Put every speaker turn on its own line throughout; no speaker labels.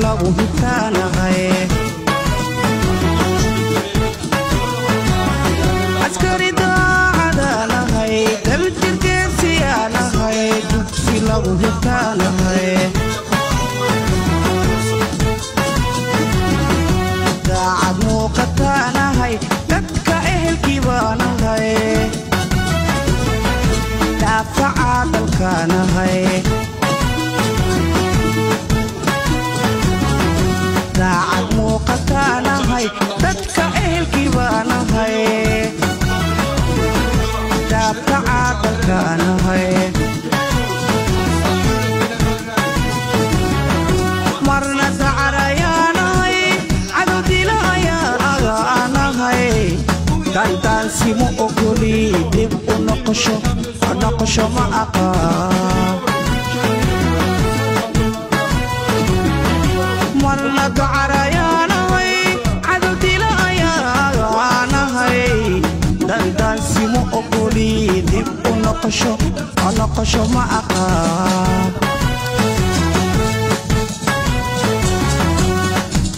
lagu hitaanahay askari daacadaanahay daljirgeesiyaanahay dugsi lagu hitaanahay daacad muuqataanahay dadka ehelkii baanahay daafaca dalkaanahay daacad muuqataanahay dadka ehelkii baanahay daafaca dalkaanahay marna dacarayaanahay cadow dilahayaanahay dandaansi ma ogoli dib u noqosho ma aqaan marna dacarayaanahay cadow dilahayaanahay dandaansi ma ogoli dib u noqosho ma aqaan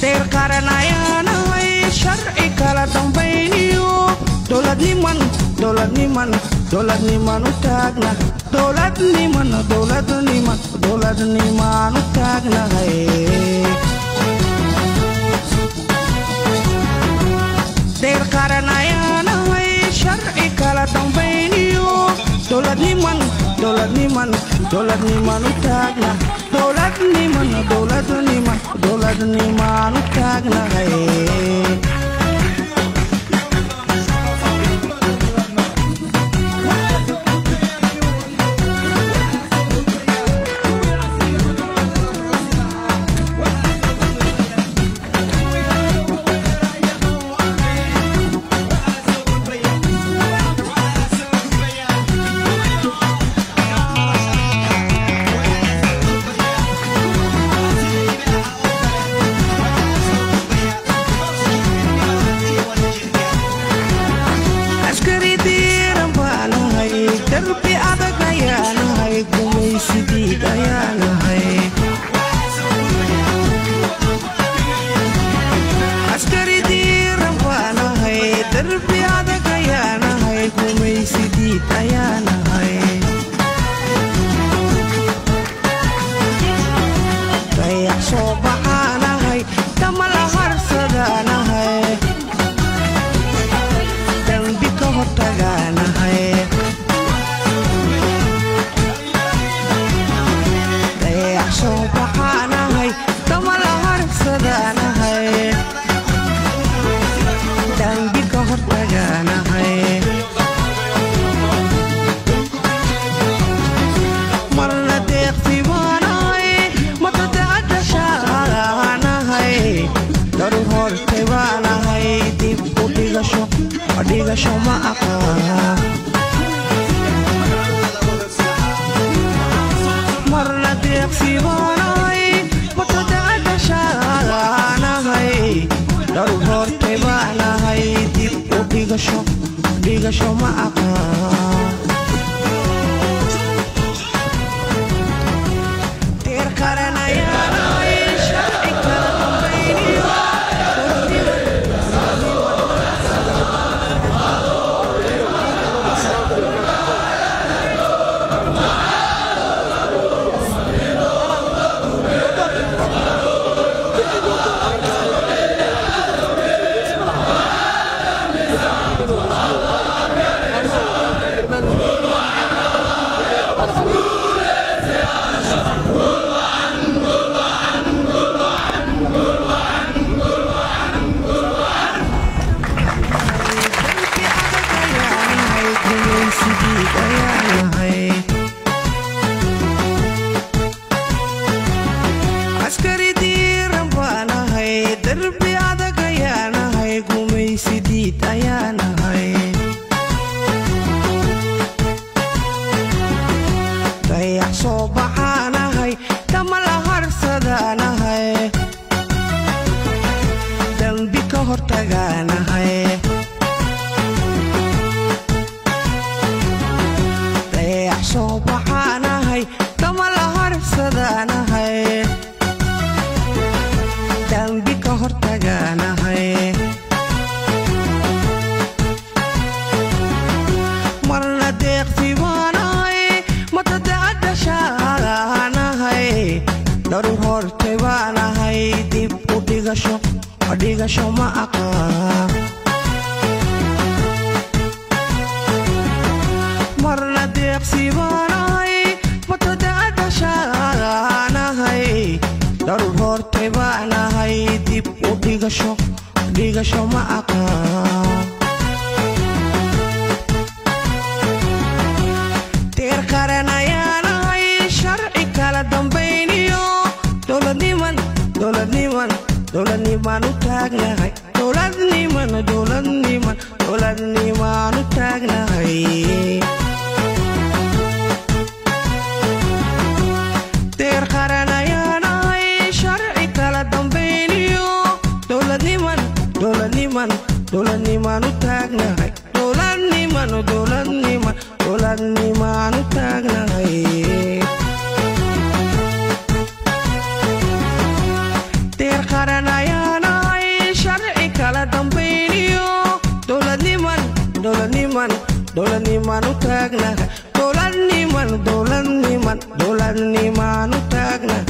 deer qaranayaanahay sharci kala dambayniyo dowladniman u taagna dowladniman u taagnahay deer qaranayaanahay sharci kala dambayniyo dowladniman u taagna dowladniman u taagnahay darbi adag ayaanahay gumaysidiid ayaanahay askari diiran baanahay darbi adag ayaanahay gumaysidiid ayaanahay dayax soo baxaanahay damala harsadaanahay dambi ka hortagaanahay soo baxaanahay damala harsadaanahay dambi ka hortagaanahay marna deeqsi baanahay matadacadashaanahay darur hortay baanahay dib u dhigasho ma aqaan marna deeqsi baanahay matadacadashaanahay darur hortay baanahay dib u dhigasho ma aqaan deer qaranayaanahay sharci kala dambayniyo askari diiran baanahay darbi adag ayaanahay gumaysidiid ayaanahay dayax soo baxaanahay damala harsadaanahay dambi ka hortagaanahay dayax soo baxaanahay damala harsadaanahay hortay baan ahay dib u dhigasho ma aqaan marna deeqsi baan ahay matadaadashaan ahay darur hortay baan ahay dib u dhigasho ma aqaan teer qaran ayaan ahay sharci kala dambayniyo dowladniman u taagnahay dowladniman u taagnahay teer qaran ayaan ahay sharci kala dambayniyo dowladniman u taagnahay dowladniman u taagnahay teer qaran ayaan ahay sharci kala dambayniyo dowladniman u taagnahay dowladniman u taagnahay